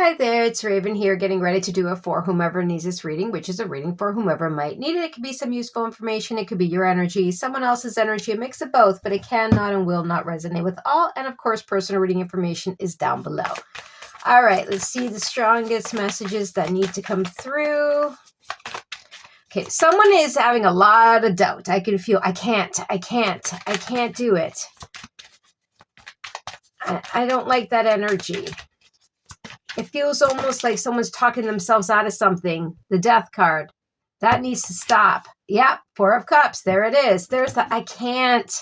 Hi there, it's Raven here, getting ready to do a For Whomever Needs This reading, which is a reading for whomever might need it. It could be some useful information, it could be your energy, someone else's energy, a mix of both, but it cannot and will not resonate with all. And of course, personal reading information is down below. All right, let's see the strongest messages that need to come through. Okay, someone is having a lot of doubt. I can feel, I can't do it. I don't like that energy. It feels almost like someone's talking themselves out of something. The Death card. That needs to stop. Yep, Four of Cups. There it is. There's the I can't.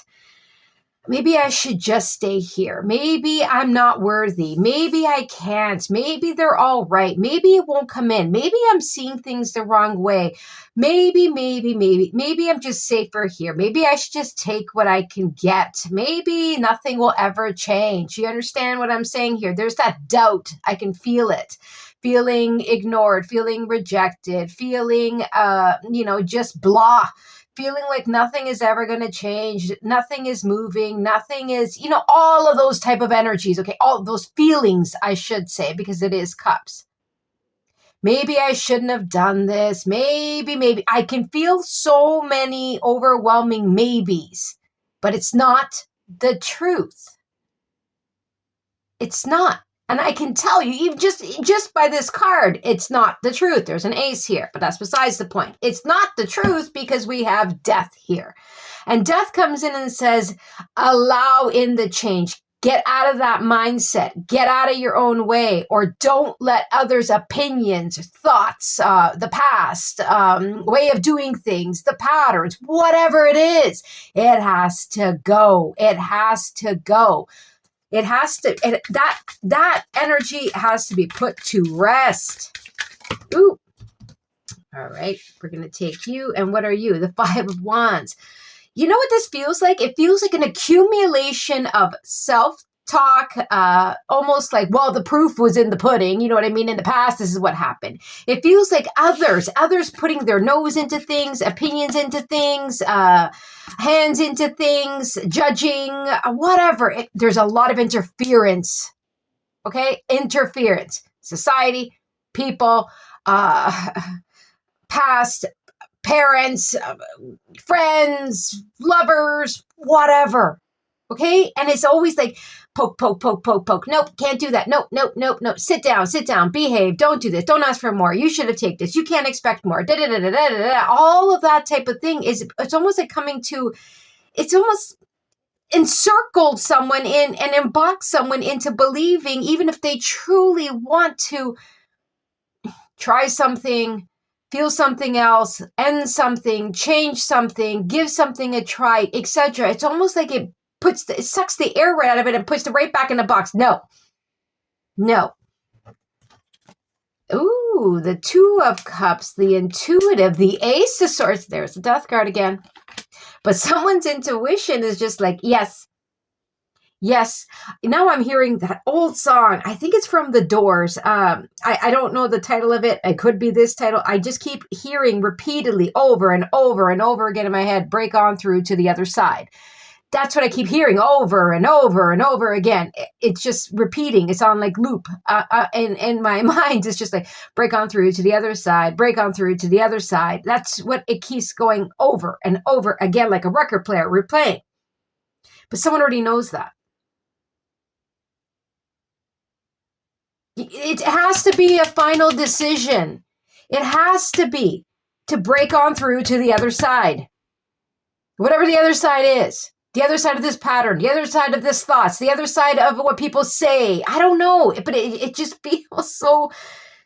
Maybe I should just stay here. Maybe I'm not worthy. Maybe I can't. Maybe they're all right. Maybe it won't come in. Maybe I'm seeing things the wrong way. Maybe I'm just safer here. Maybe I should just take what I can get. Maybe nothing will ever change. You understand what I'm saying here? There's that doubt. I can feel it. Feeling ignored, feeling rejected, feeling, just blah. Feeling like nothing is ever going to change, nothing is moving, nothing is, all of those type of energies, okay? All of those feelings, I should say, because it is cups. Maybe I shouldn't have done this. Maybe. I can feel so many overwhelming maybes, but it's not the truth. It's not. And I can tell you, even just by this card, it's not the truth. There's an ace here, but that's besides the point. It's not the truth because we have death here. And death comes in and says, allow in the change. Get out of that mindset. Get out of your own way, or don't let others' opinions, thoughts, the past, way of doing things, the patterns, whatever it is, it has to go. It has to go. It has to, that energy has to be put to rest. Ooh. All right, we're going to take you. And what are you? The Five of Wands. You know what this feels like? It feels like an accumulation of self-talk, almost like, well, the proof was in the pudding. You know what I mean? In the past, this is what happened. It feels like others putting their nose into things, opinions into things, hands into things, judging, whatever. There's a lot of interference, okay? Interference. Society, people, past, parents, friends, lovers, whatever, okay? And it's always like poke. Nope, can't do that. Nope. Sit down, behave, don't do this, don't ask for more. You should have taken this. You can't expect more. All of that type of thing it's almost like it's almost encircled someone in and embarked someone into believing, even if they truly want to try something, feel something else, end something, change something, give something a try, etc. It's almost like it sucks the air right out of it and puts it right back in the box. No. Ooh, the Two of Cups, the intuitive, the Ace of Swords. There's the Death card again. But someone's intuition is just like, yes. Now I'm hearing that old song. I think it's from The Doors. I don't know the title of it. It could be this title. I just keep hearing repeatedly over and over again in my head, break on through to the other side. That's what I keep hearing over and over again. It's just repeating. It's on like loop. In my mind, it's just like break on through to the other side, break on through to the other side. That's what it keeps going over and over again, like a record player replaying. But someone already knows that. It has to be a final decision. It has to be to break on through to the other side. Whatever the other side is. The other side of this pattern. The other side of this thoughts. The other side of what people say. I don't know. But it just feels so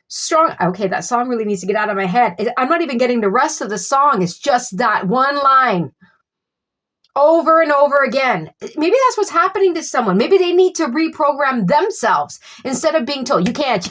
strong. Okay, that song really needs to get out of my head. I'm not even getting the rest of the song. It's just that one line. Over and over again. Maybe that's what's happening to someone. Maybe they need to reprogram themselves instead of being told, you can't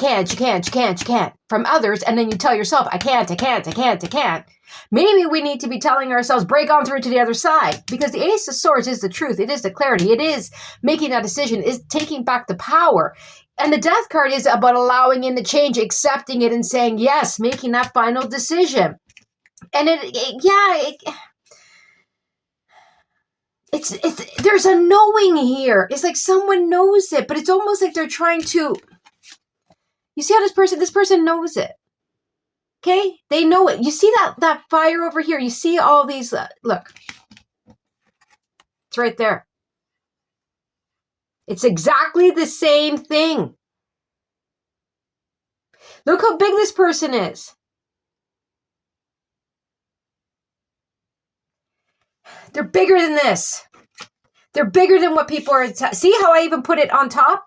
from others. And then you tell yourself, I can't. Maybe we need to be telling ourselves, break on through to the other side, because the Ace of Swords is the truth. It is the clarity. It is making that decision, is taking back the power. And the Death card is about allowing in the change, accepting it and saying, yes, making that final decision. And there's a knowing here. It's like someone knows it, but it's almost like they're trying to You see how this person knows it. Okay? They know it. You see that fire over here? You see all these, look. It's right there. It's exactly the same thing. Look how big this person is. They're bigger than this. They're bigger than what people are. See how I even put it on top?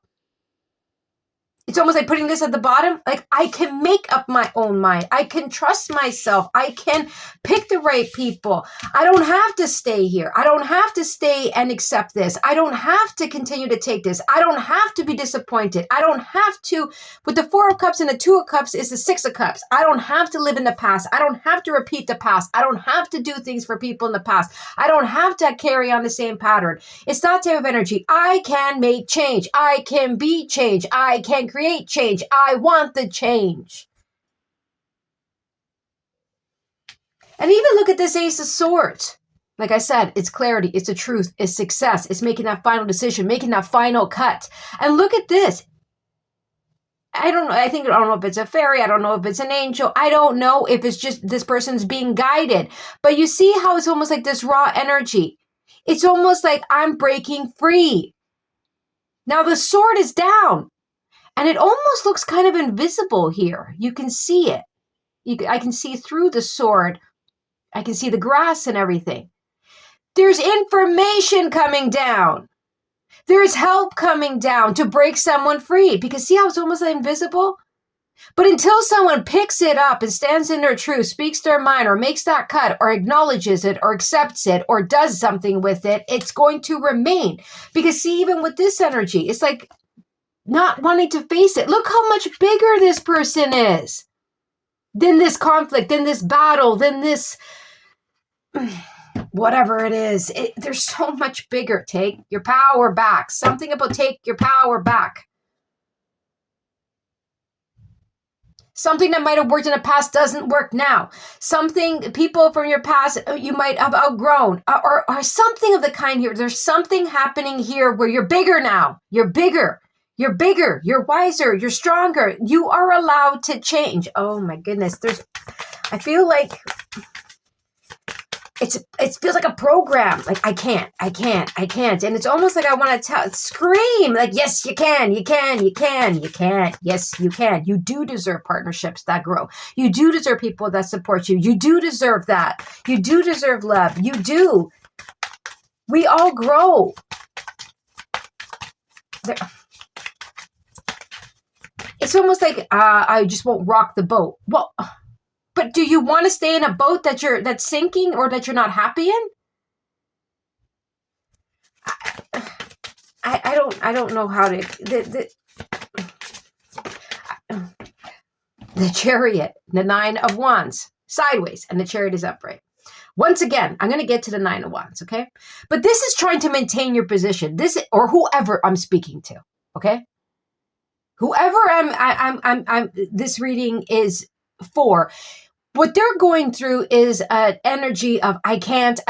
It's almost like putting this at the bottom. Like, I can make up my own mind. I can trust myself. I can pick the right people. I don't have to stay here. I don't have to stay and accept this. I don't have to continue to take this. I don't have to be disappointed. I don't have to, with the 4 of Cups and the 2 of Cups is the 6 of Cups. I don't have to live in the past. I don't have to repeat the past. I don't have to do things for people in the past. I don't have to carry on the same pattern. It's that type of energy. I can make change. I can be change. I can create change. I want the change. And even look at this Ace of Swords. Like I said, it's clarity, it's the truth, it's success, it's making that final decision, making that final cut. And look at this. I don't know if it's a fairy. I don't know if it's an angel. I don't know if it's just this person's being guided. But you see how it's almost like this raw energy. It's almost like I'm breaking free. Now the sword is down. And it almost looks kind of invisible here. You can see it. I can see through the sword. I can see the grass and everything. There's information coming down. There's help coming down to break someone free. Because see how it's almost like invisible? But until someone picks it up and stands in their truth, speaks their mind, or makes that cut, or acknowledges it, or accepts it, or does something with it, it's going to remain. Because see, even with this energy, it's like not wanting to face it. Look how much bigger this person is than this conflict, than this battle, than this whatever it is. They're so much bigger. Take your power back. Something about take your power back. Something that might have worked in the past doesn't work now. Something, people from your past, you might have outgrown, or something of the kind here. There's something happening here where you're bigger now. You're bigger. You're bigger, you're wiser, you're stronger. You are allowed to change. Oh my goodness. I feel like it feels like a program. Like I can't. And it's almost like I want to scream like, yes, you can. Yes, you can. You do deserve partnerships that grow. You do deserve people that support you. You do deserve that. You do deserve love. You do. We all grow. It's almost like I just won't rock the boat. Well, but do you want to stay in a boat that's sinking or that you're not happy in? I don't know how to the Chariot, the 9 of Wands, sideways, and the Chariot is upright. Once again, I'm going to get to the 9 of Wands, okay? But this is trying to maintain your position. This or whoever I'm speaking to, okay? Whoever this reading is for, what they're going through is an energy of I can't,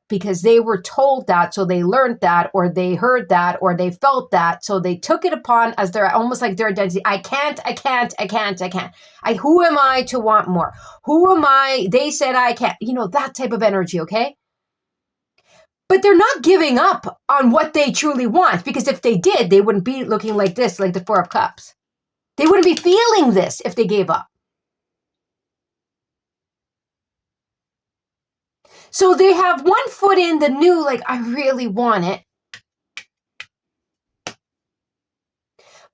because they were told that, so they learned that, or they heard that, or they felt that, so they took it upon as their almost like their identity. I can't. Who am I to want more? Who am I? They said I can't. That type of energy, okay? But they're not giving up on what they truly want, because if they did, they wouldn't be looking like this, like the 4 of Cups. They wouldn't be feeling this if they gave up. So they have one foot in the new, like, I really want it.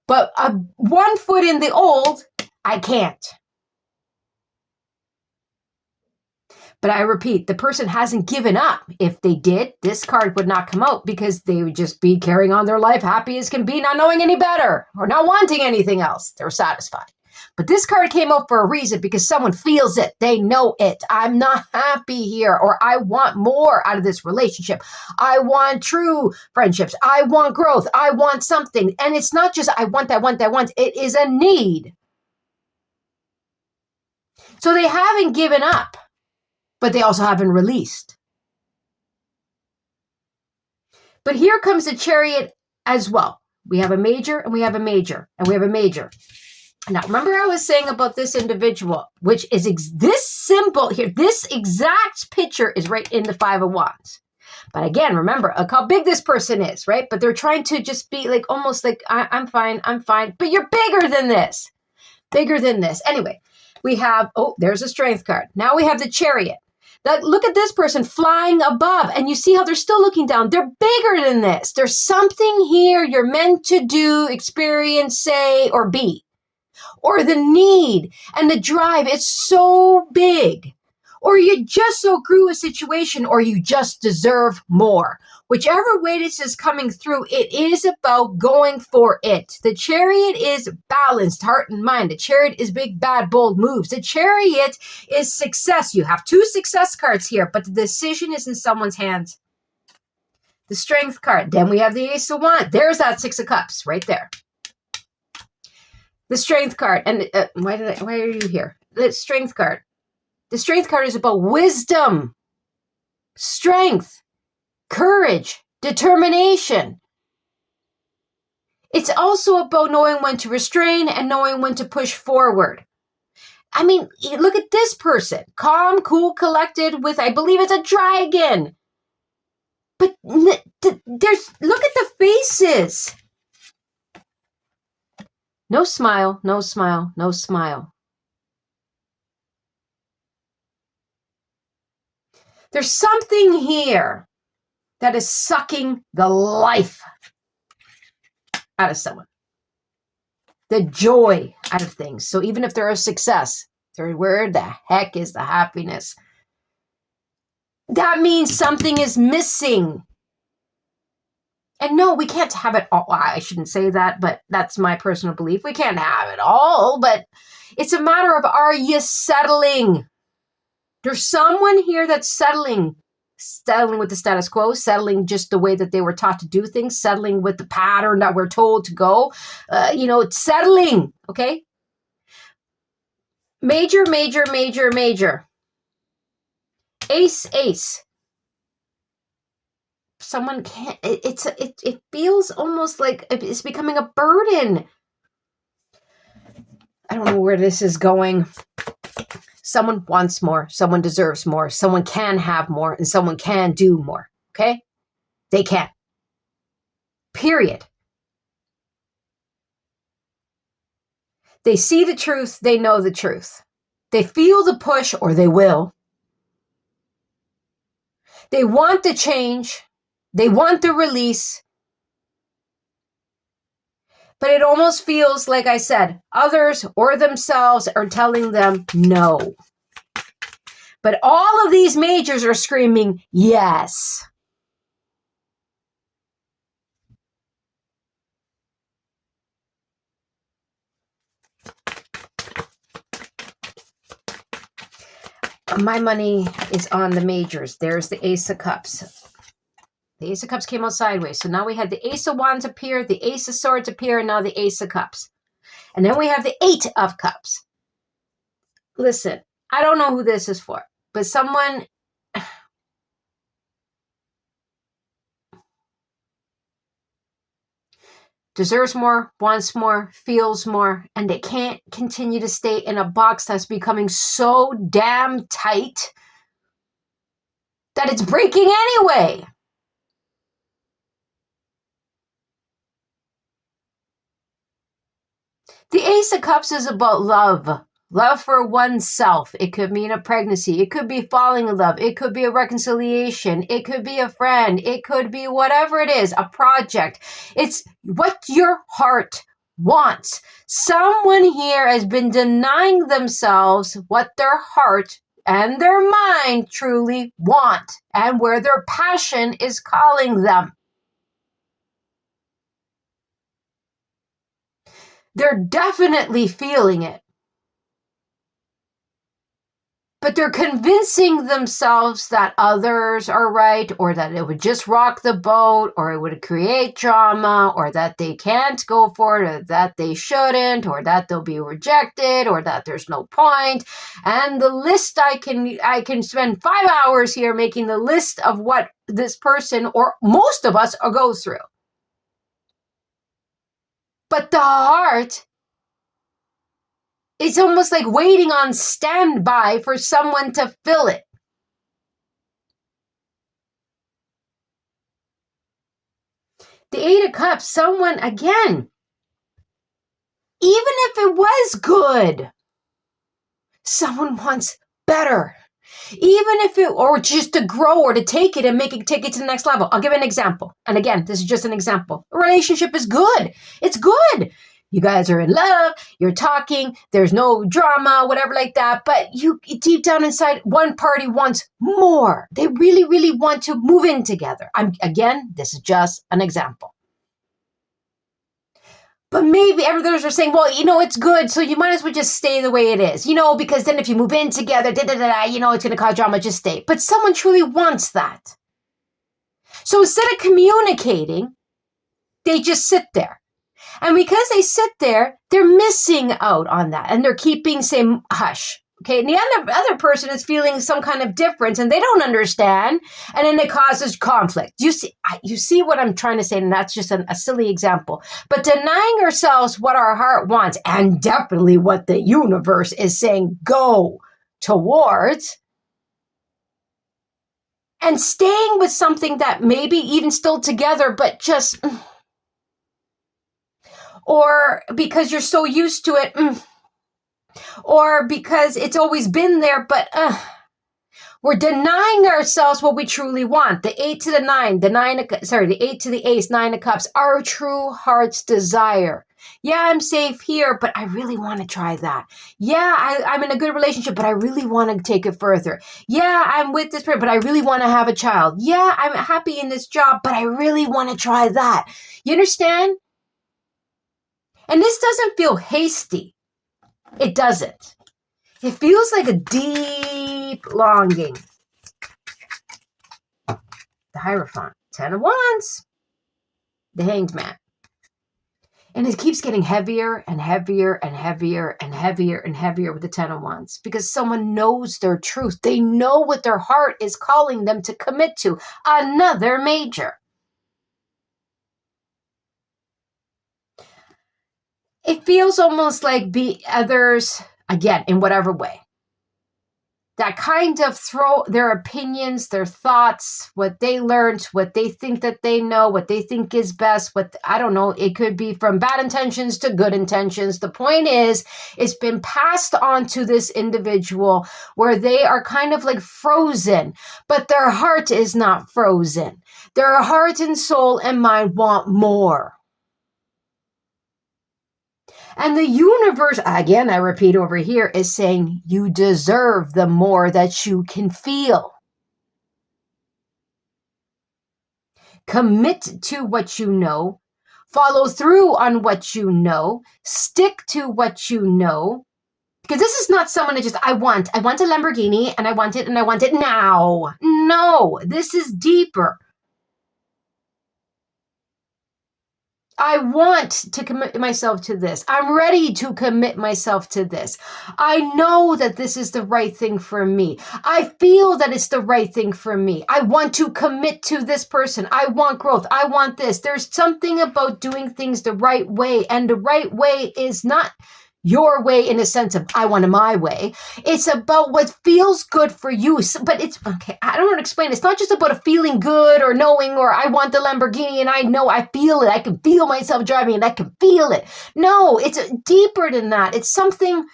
But one foot in the old, I can't. But I repeat, the person hasn't given up. If they did, this card would not come out because they would just be carrying on their life happy as can be, not knowing any better or not wanting anything else. They're satisfied. But this card came out for a reason because someone feels it. They know it. I'm not happy here, or I want more out of this relationship. I want true friendships. I want growth. I want something. And it's not just I want. It is a need. So they haven't given up, but they also haven't released. But here comes the Chariot as well. We have a major and we have a major and we have a major. Now, remember I was saying about this individual, which is this simple here. This exact picture is right in the Five of Wands. But again, remember, look how big this person is, right? But they're trying to just be like, almost like, I'm fine. But you're bigger than this. Bigger than this. Anyway, we have, there's a Strength card. Now we have the Chariot. Now, look at this person flying above, and you see how they're still looking down. They're bigger than this. There's something here you're meant to do, experience, say, or be. Or the need and the drive. It's so big. Or you just so grew a situation, or you just deserve more. Whichever way this is coming through, it is about going for it. The Chariot is balanced, heart and mind. The Chariot is big, bad, bold moves. The Chariot is success. You have 2 success cards here, but the decision is in someone's hands. The Strength card. Then we have the Ace of Wands. There's that 6 of Cups right there. The Strength card. And why are you here? The Strength card. The Strength card is about wisdom, strength, courage, determination. It's also about knowing when to restrain and knowing when to push forward. I mean, look at this person. Calm, cool, collected with, I believe it's a dragon. But look at the faces. No smile, no smile, no smile. There's something here that is sucking the life out of someone. The joy out of things. So even if they're a success, where the heck is the happiness? That means something is missing. And no, we can't have it all. I shouldn't say that, but that's my personal belief. We can't have it all, but it's a matter of, are you settling? There's someone here that's settling with the status quo, settling just the way that they were taught to do things, settling with the pattern that we're told to go, it's settling, okay? Major, major, major, major. Ace, ace. Someone can't, it feels almost like it's becoming a burden. I don't know where this is going. Someone wants more. Someone deserves more. Someone can have more, and someone can do more. Okay? They can. Period. They see the truth. They know the truth. They feel the push, or they will. They want the change. They want the release. But it almost feels, like I said, others or themselves are telling them no. But all of these majors are screaming yes. My money is on the majors. There's the Ace of Cups. The Ace of Cups came out sideways. So now we had the Ace of Wands appear, the Ace of Swords appear, and now the Ace of Cups. And then we have the 8 of Cups. Listen, I don't know who this is for, but someone deserves more, wants more, feels more, and they can't continue to stay in a box that's becoming so damn tight that it's breaking anyway. The Ace of Cups is about love. Love for oneself. It could mean a pregnancy. It could be falling in love. It could be a reconciliation. It could be a friend. It could be whatever it is, a project. It's what your heart wants. Someone here has been denying themselves what their heart and their mind truly want and where their passion is calling them. They're definitely feeling it. But they're convincing themselves that others are right, or that it would just rock the boat, or it would create drama, or that they can't go for it, or that they shouldn't, or that they'll be rejected, or that there's no point. And the list, I can spend 5 hours here making the list of what this person, or most of us, go through. But the heart is almost like waiting on standby for someone to fill it. The Eight of Cups, someone, again, even if it was good, someone wants better. Even if it, or just to grow or to take it and take it to the next level. I'll give an example. And again, this is just an example. A relationship is good. It's good. You guys are in love, you're talking, there's no drama, whatever like that. But you deep down inside, one party wants more. They really, really want to move in together. Again, this is just an example. But maybe others are saying, well, it's good, so you might as well just stay the way it is. Because then if you move in together, it's going to cause drama, just stay. But someone truly wants that. So instead of communicating, they just sit there. And because they sit there, they're missing out on that. And they're keeping, saying, hush. Okay, and the other person is feeling some kind of difference and they don't understand, and then it causes conflict. You see what I'm trying to say, and that's just a silly example. But denying ourselves what our heart wants, and definitely what the universe is saying go towards, and staying with something that maybe even still together, but just, or because you're so used to it, or because it's always been there, but we're denying ourselves what we truly want. The 8 to the 9, the 8 to the Ace, 9 of Cups, our true heart's desire. Yeah, I'm safe here, but I really want to try that. Yeah, I'm in a good relationship, but I really want to take it further. Yeah, I'm with this person, but I really want to have a child. Yeah, I'm happy in this job, but I really want to try that. You understand? And this doesn't feel hasty. It doesn't. It feels like a deep longing. The Hierophant, 10 of Wands, the Hanged Man. And it keeps getting heavier and heavier and heavier and heavier and heavier with the 10 of Wands, because someone knows their truth. They know what their heart is calling them to commit to. Another major. It feels almost like be others, again, in whatever way, that kind of throw their opinions, their thoughts, what they learned, what they think that they know, what they think is best, I don't know, it could be from bad intentions to good intentions. The point is, it's been passed on to this individual where they are kind of like frozen, but their heart is not frozen. Their heart and soul and mind want more. And the universe, again, I repeat over here, is saying you deserve the more that you can feel. Commit to what you know. Follow through on what you know. Stick to what you know. Because this is not someone that just, I want a Lamborghini and I want it now. No, this is deeper. I want to commit myself to this. I'm ready to commit myself to this. I know that this is the right thing for me. I feel that it's the right thing for me. I want to commit to this person. I want growth. I want this. There's something about doing things the right way. And the right way is not your way in a sense of I want it my way. It's about what feels good for you. But it's okay. I don't want to explain. It's not just about a feeling good or knowing, or I want the Lamborghini and I know I feel it. I can feel myself driving and I can feel it. No, it's deeper than that. It's something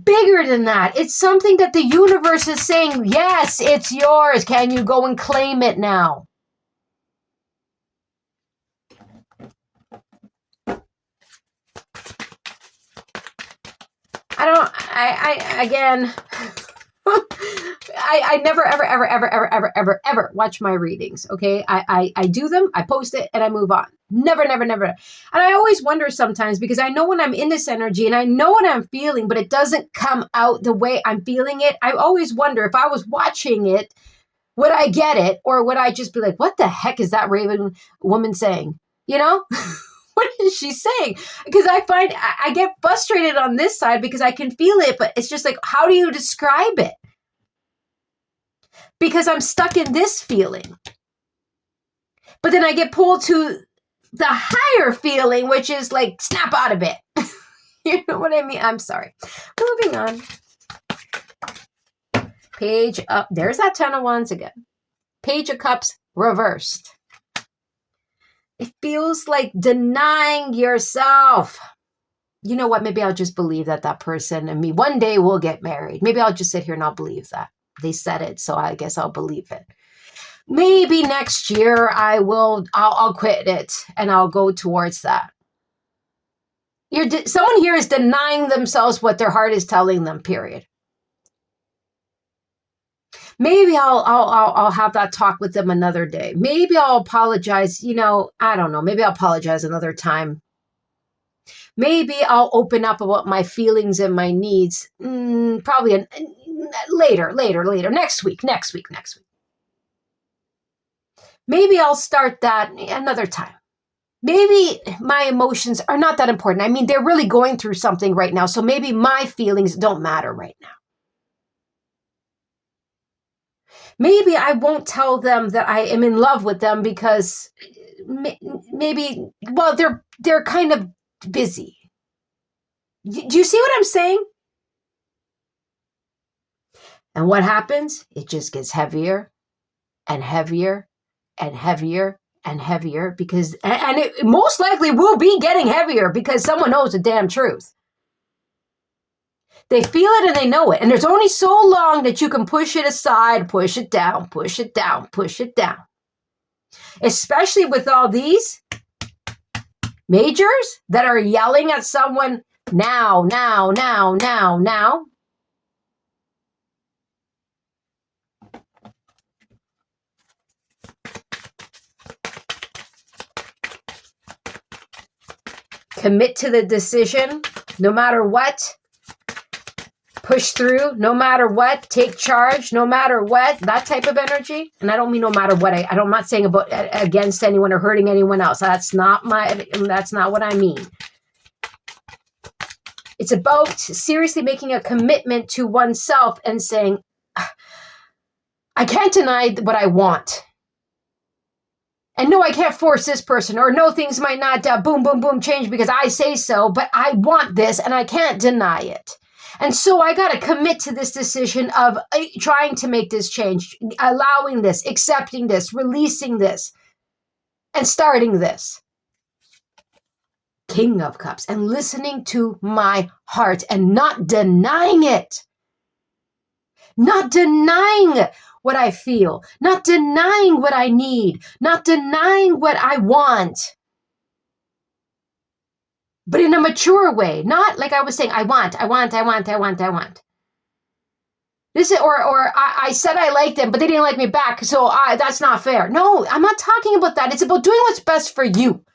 bigger than that. It's something that the universe is saying, yes, it's yours. Can you go and claim it now? I never, ever watch my readings, okay? I do them, I post it, and I move on. Never. And I always wonder sometimes, because I know when I'm in this energy, and I know what I'm feeling, but it doesn't come out the way I'm feeling it. I always wonder, if I was watching it, would I get it? Or would I just be like, what the heck is that raven woman saying? You know? What is she saying? Because I find I get frustrated on this side because I can feel it, but it's just like, how do you describe it? Because I'm stuck in this feeling. But then I get pulled to the higher feeling, which is like, snap out of it. You know what I mean? I'm sorry. Moving on. Page up. There's that 10 of Wands again. Page of Cups reversed. It feels like denying yourself. You know what? Maybe I'll just believe that that person and me one day will get married. Maybe I'll just sit here and I'll believe that. They said it, so I guess I'll believe it. Maybe next year I'll quit it and I'll go towards that. Someone here is denying themselves what their heart is telling them, period. Maybe I'll have that talk with them another day. Maybe I'll apologize. I don't know. Maybe I'll apologize another time. Maybe I'll open up about my feelings and my needs. Probably later. Next week. Maybe I'll start that another time. Maybe my emotions are not that important. I mean, they're really going through something right now. So maybe my feelings don't matter right now. Maybe I won't tell them that I am in love with them because maybe, well, they're kind of busy. Do you see what I'm saying? And what happens? It just gets heavier and heavier and heavier and heavier because, and it most likely will be getting heavier because someone knows the damn truth. They feel it and they know it. And there's only so long that you can push it aside, push it down, push it down, push it down. Especially with all these majors that are yelling at someone now. Commit to the decision, no matter what. Push through, no matter what. Take charge, no matter what. That type of energy. And I don't mean no matter what. I'm not saying about against anyone or hurting anyone else. That's not what I mean. It's about seriously making a commitment to oneself and saying, I can't deny what I want. And no, I can't force this person, or no, things might not boom, boom, boom change because I say so, but I want this and I can't deny it. And so I got to commit to this decision of trying to make this change, allowing this, accepting this, releasing this, and starting this. King of Cups, and listening to my heart and not denying it. Not denying what I feel, not denying what I need, not denying what I want. But in a mature way, not like I was saying, I want. This is, or I said I liked them, but they didn't like me back, so that's not fair. No, I'm not talking about that. It's about doing what's best for you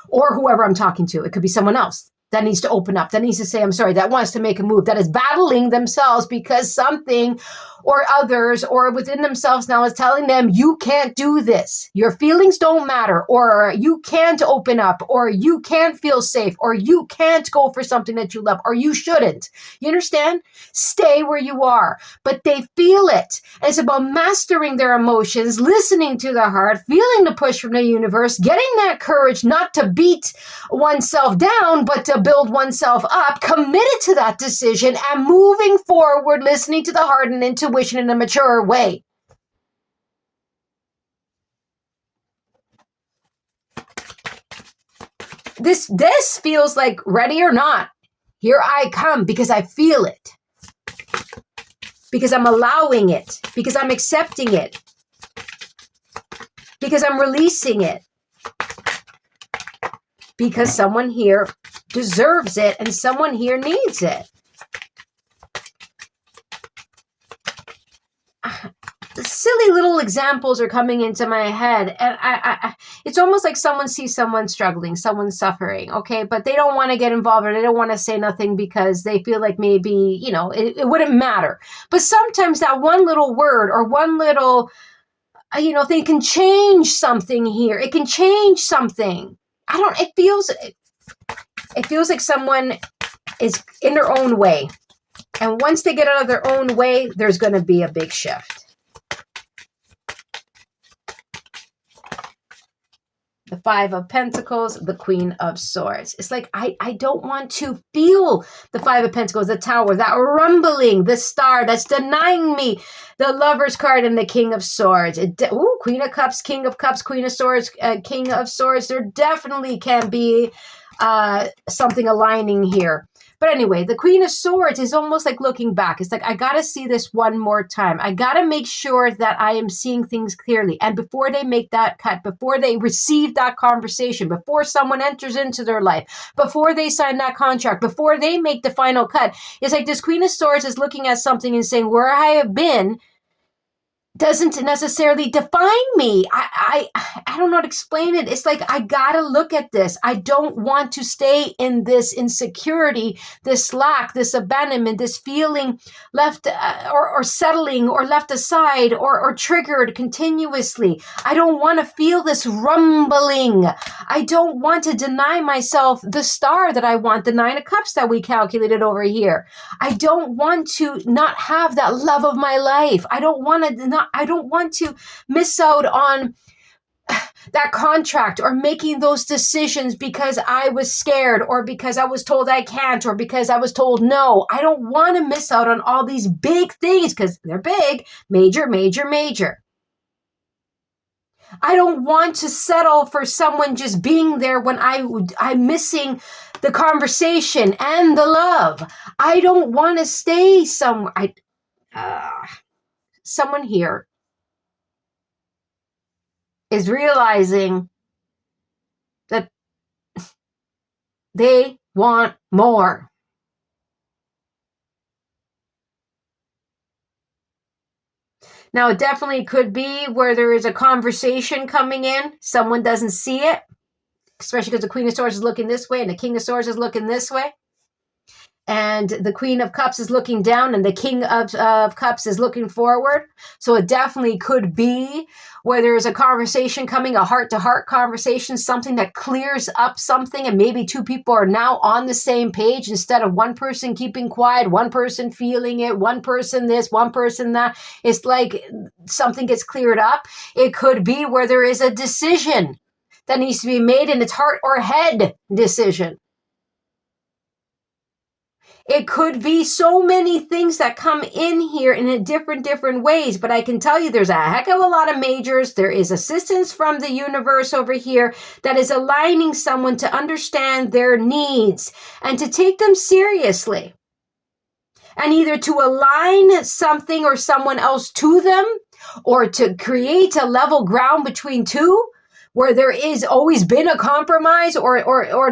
or whoever I'm talking to. It could be someone else that needs to open up, that needs to say, I'm sorry, that wants to make a move, that is battling themselves because something or others or within themselves now is telling them, you can't do this. Your feelings don't matter, or you can't open up, or you can't feel safe, or you can't go for something that you love, or you shouldn't. You understand? Stay where you are. But they feel it. And it's about mastering their emotions, listening to the heart, feeling the push from the universe, getting that courage not to beat oneself down, but to build oneself up, committed to that decision, and moving forward, listening to the heart and intuition in a mature way. This feels like ready or not. Here I come because I feel it. Because I'm allowing it. Because I'm accepting it. Because I'm releasing it. Because someone here deserves it and someone here needs it. Silly little examples are coming into my head, and I it's almost like someone sees someone struggling, someone suffering, okay, but they don't want to get involved or they don't want to say nothing because they feel like maybe, it wouldn't matter. But sometimes that one little word or one little, thing can change something here. It can change something. It feels like someone is in their own way. And once they get out of their own way, there's going to be a big shift. The Five of Pentacles, the Queen of Swords. It's like, I don't want to feel the Five of Pentacles, the Tower, that rumbling, the Star that's denying me, the Lover's card, and the King of Swords. Queen of Cups, King of Cups, Queen of Swords, King of Swords. There definitely can be something aligning here. But anyway, the Queen of Swords is almost like looking back. It's like, I got to see this one more time. I got to make sure that I am seeing things clearly. And before they make that cut, before they receive that conversation, before someone enters into their life, before they sign that contract, before they make the final cut, it's like this Queen of Swords is looking at something and saying, where I have been doesn't necessarily define me. I don't know how to explain it. It's like, I gotta look at this. I don't want to stay in this insecurity, this lack, this abandonment, this feeling left or settling or left aside or triggered continuously. I don't want to feel this rumbling. I don't want to deny myself the star that I want, the Nine of Cups that we calculated over here. I don't want to not have that love of my life. I don't want to miss out on that contract or making those decisions because I was scared or because I was told I can't or because I was told no. I don't want to miss out on all these big things because they're big, major, major, major. I don't want to settle for someone just being there when I'm missing the conversation and the love. I don't want to stay somewhere. Someone here is realizing that they want more. Now, it definitely could be where there is a conversation coming in. Someone doesn't see it, especially because the Queen of Swords is looking this way and the King of Swords is looking this way. And the Queen of Cups is looking down and the King of Cups is looking forward. So it definitely could be where there is a conversation coming, a heart-to-heart conversation, something that clears up something, and maybe two people are now on the same page instead of one person keeping quiet, one person feeling it, one person this, one person that. It's like something gets cleared up. It could be where there is a decision that needs to be made, and it's heart or head decision. It could be so many things that come in here in a different ways, but I can tell you there's a heck of a lot of majors. There is assistance from the universe over here that is aligning someone to understand their needs and to take them seriously. And either to align something or someone else to them, or to create a level ground between two, where there is always been a compromise or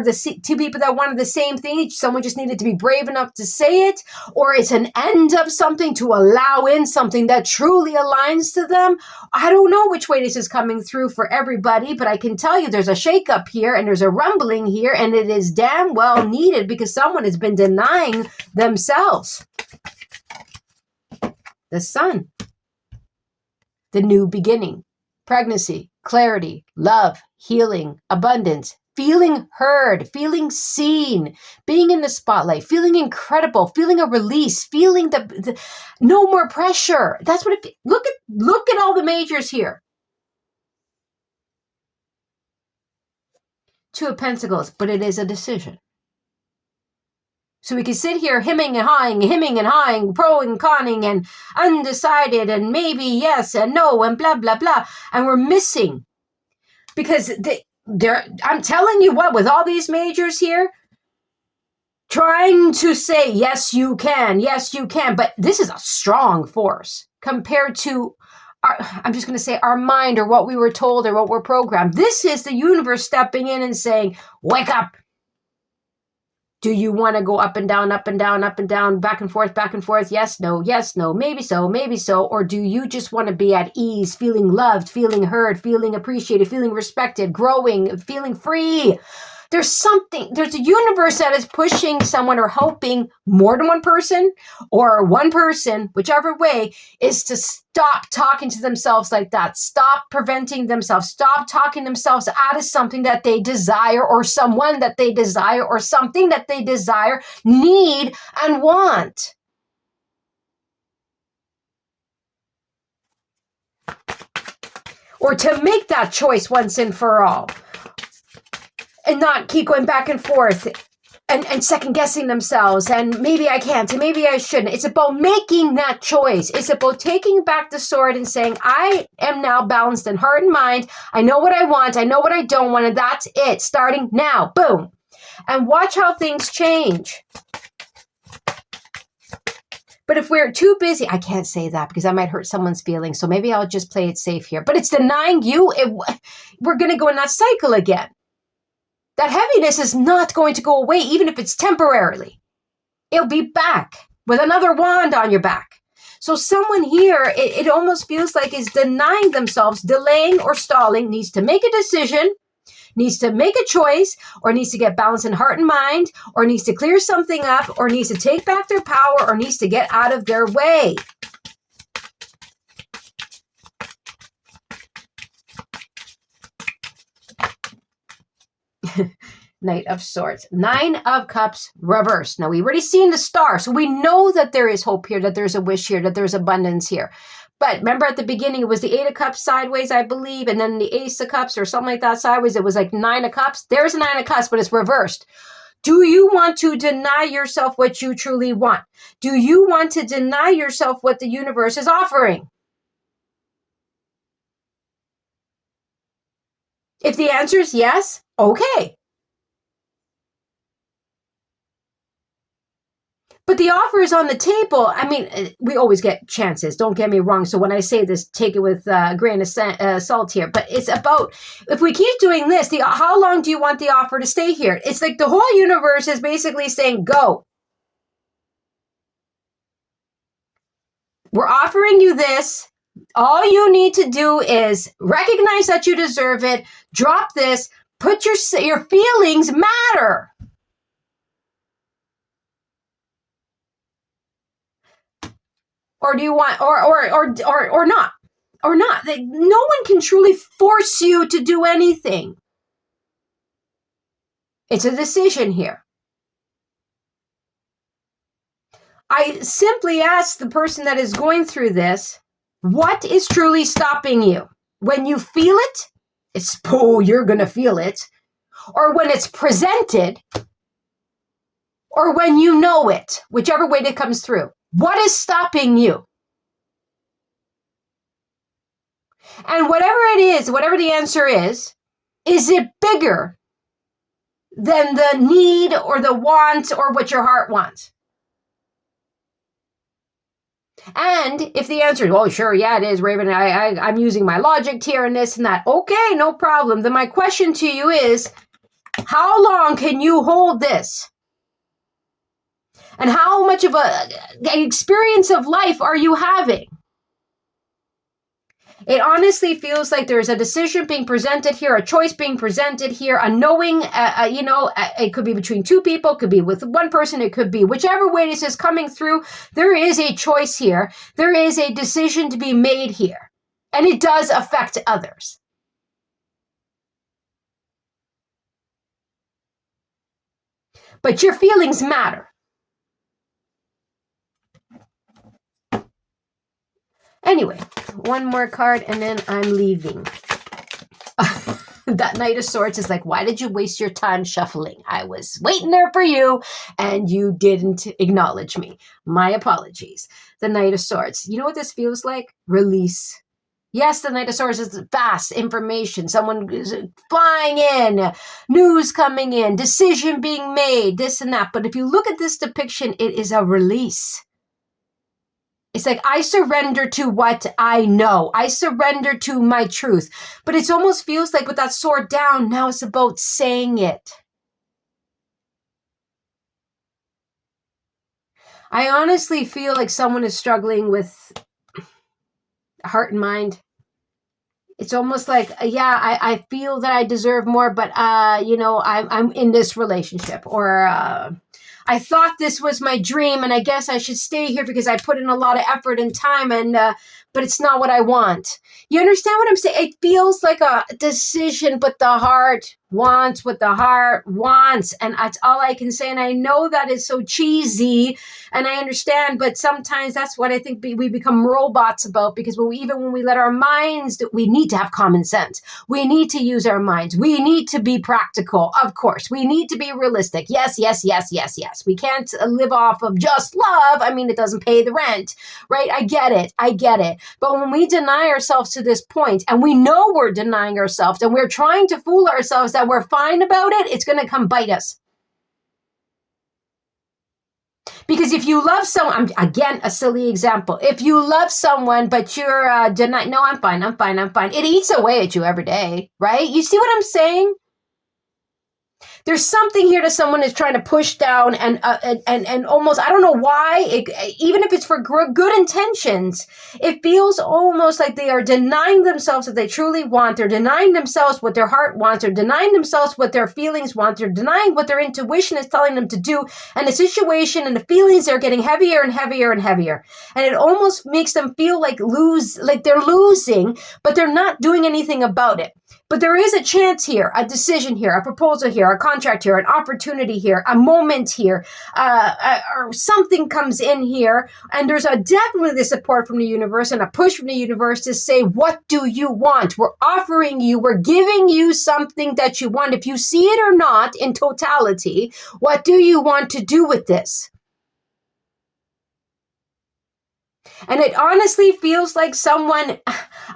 the two people that wanted the same thing, someone just needed to be brave enough to say it, or it's an end of something to allow in something that truly aligns to them. I don't know which way this is coming through for everybody, but I can tell you there's a shakeup here and there's a rumbling here, and it is damn well needed because someone has been denying themselves. The Sun, the new beginning, pregnancy, clarity, love, healing, abundance, feeling heard, feeling seen, being in the spotlight, feeling incredible, feeling a release, feeling the no more pressure. That's what it. Look at all the majors here. Two of Pentacles, but it is a decision. So we can sit here hemming and hawing, pro and conning and undecided and maybe yes and no and blah, blah, blah. And we're missing because I'm telling you what, with all these majors here, trying to say, yes, you can, but this is a strong force compared to I'm just going to say our mind or what we were told or what we're programmed. This is the universe stepping in and saying, wake up. Do you want to go up and down, up and down, up and down, back and forth, yes, no, maybe so, or do you just want to be at ease, feeling loved, feeling heard, feeling appreciated, feeling respected, growing, feeling free? There's a universe that is pushing someone or helping more than one person or one person, whichever way, is to stop talking to themselves like that. Stop preventing themselves. Stop talking themselves out of something that they desire or someone that they desire or something that they desire, need, and want. Or to make that choice once and for all. and not keep going back and forth and second guessing themselves, and maybe I can't, and maybe I shouldn't. It's about making that choice. It's about taking back the sword and saying, I am now balanced in heart and mind. I know what I want. I know what I don't want. And that's it. Starting now. Boom. And watch how things change. But if we're too busy, I can't say that because I might hurt someone's feelings. So maybe I'll just play it safe here. But it's denying you. We're going to go in that cycle again. That heaviness is not going to go away, even if it's temporarily. It'll be back with another wand on your back. So someone here, it almost feels like is denying themselves, delaying or stalling, needs to make a decision, needs to make a choice, or needs to get balance in heart and mind, or needs to clear something up, or needs to take back their power, or needs to get out of their way. Knight of Swords. 9 of Cups reversed. Now, we've already seen the star, so we know that there is hope here, that there's a wish here, that there's abundance here. But remember at the beginning, it was the 8 of Cups sideways, I believe, and then the Ace of Cups or something like that sideways. It was like 9 of Cups. There's a 9 of Cups, but it's reversed. Do you want to deny yourself what you truly want? Do you want to deny yourself what the universe is offering? If the answer is yes, okay. But the offer is on the table. I mean, we always get chances. Don't get me wrong. So when I say this, take it with a grain of salt here. But it's about, if we keep doing this, how long do you want the offer to stay here? It's like the whole universe is basically saying, go. We're offering you this. All you need to do is recognize that you deserve it. Drop this. Put your feelings matter. Or do you want, or not, or not? No one can truly force you to do anything. It's a decision here. I simply ask the person that is going through this, what is truly stopping you? When you feel it, you're going to feel it. Or when it's presented, or when you know it, whichever way it comes through. What is stopping you? And whatever it is, whatever the answer is it bigger than the need or the want or what your heart wants? And if the answer is, oh, sure, yeah, it is, Raven, I'm using my logic here and this and that. Okay, no problem. Then my question to you is, how long can you hold this? And how much of an experience of life are you having? It honestly feels like there's a decision being presented here, a choice being presented here, a knowing, it could be between two people, it could be with one person, it could be whichever way this is coming through. There is a choice here. There is a decision to be made here. And it does affect others. But your feelings matter. Anyway, one more card and then I'm leaving. That Knight of Swords is like, why did you waste your time shuffling? I was waiting there for you and you didn't acknowledge me. My apologies. The Knight of Swords. You know what this feels like? Release. Yes, the Knight of Swords is fast information. Someone is flying in, news coming in, decision being made, this and that. But if you look at this depiction, it is a release. It's like, I surrender to what I know. I surrender to my truth. But it almost feels like with that sword down, now it's about saying it. I honestly feel like someone is struggling with heart and mind. It's almost like, I feel that I deserve more, but, I'm in this relationship. Or I thought this was my dream, and I guess I should stay here because I put in a lot of effort and time, but it's not what I want. You understand what I'm saying? It feels like a decision, but the heart wants what the heart wants. And that's all I can say. And I know that is so cheesy, and I understand, but sometimes that's what I think we become robots about, because even when we let our minds, we need to have common sense. We need to use our minds. We need to be practical. Of course, we need to be realistic. Yes, yes, yes, yes, yes. We can't live off of just love. I mean, it doesn't pay the rent, right? I get it. I get it. But when we deny ourselves to this point, and we know we're denying ourselves, and we're trying to fool ourselves that we're fine about it, it's going to come bite us. Because if you love someone, again, a silly example. If you love someone, but you're denying, no, I'm fine. It eats away at you every day, right? You see what I'm saying? There's something here that someone is trying to push down, and almost, I don't know why, even if it's for good intentions, it feels almost like they are denying themselves what they truly want. They're denying themselves what their heart wants. They're denying themselves what their feelings want. They're denying what their intuition is telling them to do. And the situation and the feelings are getting heavier and heavier and heavier. And it almost makes them feel like they're losing, but they're not doing anything about it. But there is a chance here, a decision here, a proposal here, a contract here, an opportunity here, a moment here, or something comes in here, and there's definitely the support from the universe and a push from the universe to say, what do you want? We're offering you, we're giving you something that you want. If you see it or not in totality, what do you want to do with this? And it honestly feels like someone,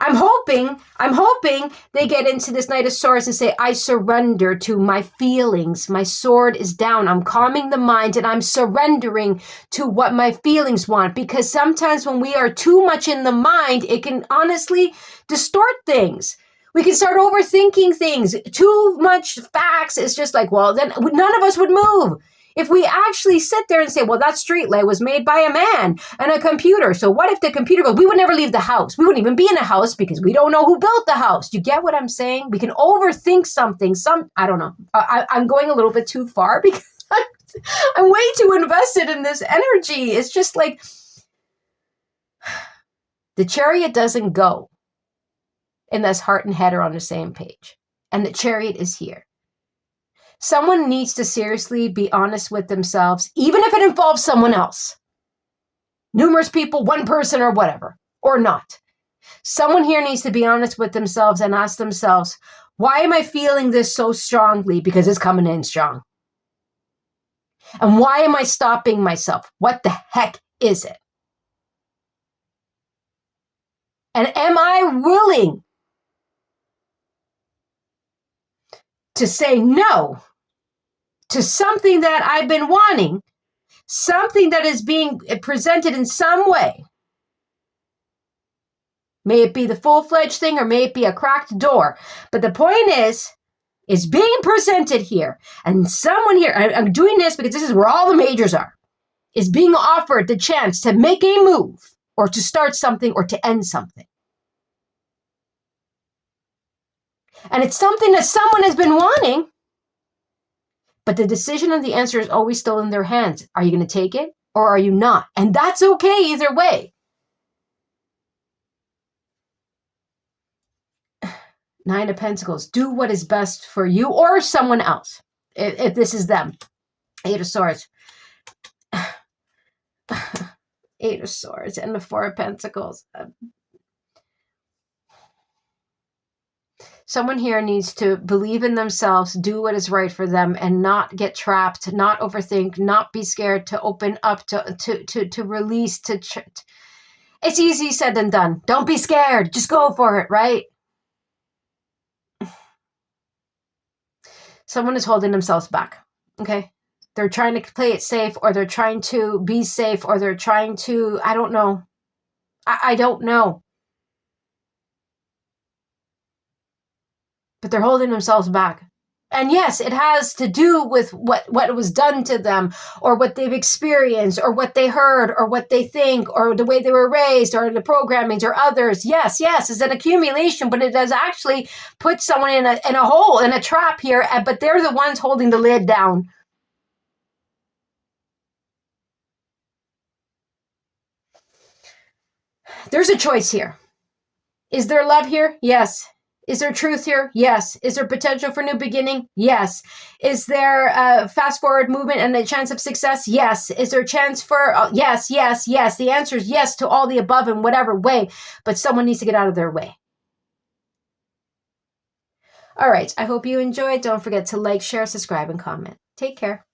I'm hoping they get into this Knight of Swords and say, I surrender to my feelings. My sword is down. I'm calming the mind, and I'm surrendering to what my feelings want. Because sometimes when we are too much in the mind, it can honestly distort things. We can start overthinking things. Too much facts is just like, well, then none of us would move. If we actually sit there and say, well, that streetlight was made by a man and a computer. So what if the computer goes? We would never leave the house. We wouldn't even be in a house because we don't know who built the house. Do you get what I'm saying? We can overthink something. I don't know. I'm going a little bit too far because I'm way too invested in this energy. It's just like the chariot doesn't go unless heart and head are on the same page. And the chariot is here. Someone needs to seriously be honest with themselves, even if it involves someone else. Numerous people, one person, or whatever, or not. Someone here needs to be honest with themselves and ask themselves, why am I feeling this so strongly? Because it's coming in strong. And why am I stopping myself? What the heck is it? And am I willing to say no to something that I've been wanting, something that is being presented in some way? May it be the full-fledged thing, or may it be a cracked door. But the point is being presented here. And someone here, I'm doing this because this is where all the majors are, is being offered the chance to make a move, or to start something, or to end something. And it's something that someone has been wanting, but the decision and the answer is always still in their hands. Are you going to take it, or are you not? And that's okay either way. Nine of Pentacles. Do what is best for you or someone else. If this is them. Eight of Swords. Eight of Swords and the Four of Pentacles. Someone here needs to believe in themselves, do what is right for them, and not get trapped, not overthink, not be scared to open up, to release, it's easy said than done. Don't be scared. Just go for it, right? Someone is holding themselves back, okay? They're trying to play it safe, or they're trying to be safe, or they're trying to, I don't know. I don't know. But they're holding themselves back. And yes, it has to do with what was done to them, or what they've experienced, or what they heard, or what they think, or the way they were raised, or the programmings, or others. Yes, it's an accumulation, but it does actually put someone in a hole, in a trap here, but they're the ones holding the lid down. There's a choice here. Is there love here? Yes. Is there truth here? Yes. Is there potential for new beginning? Yes. Is there fast forward movement and a chance of success? Yes. Is there a chance for yes, yes, yes. The answer is yes to all the above in whatever way, but someone needs to get out of their way. All right. I hope you enjoyed. Don't forget to like, share, subscribe, and comment. Take care.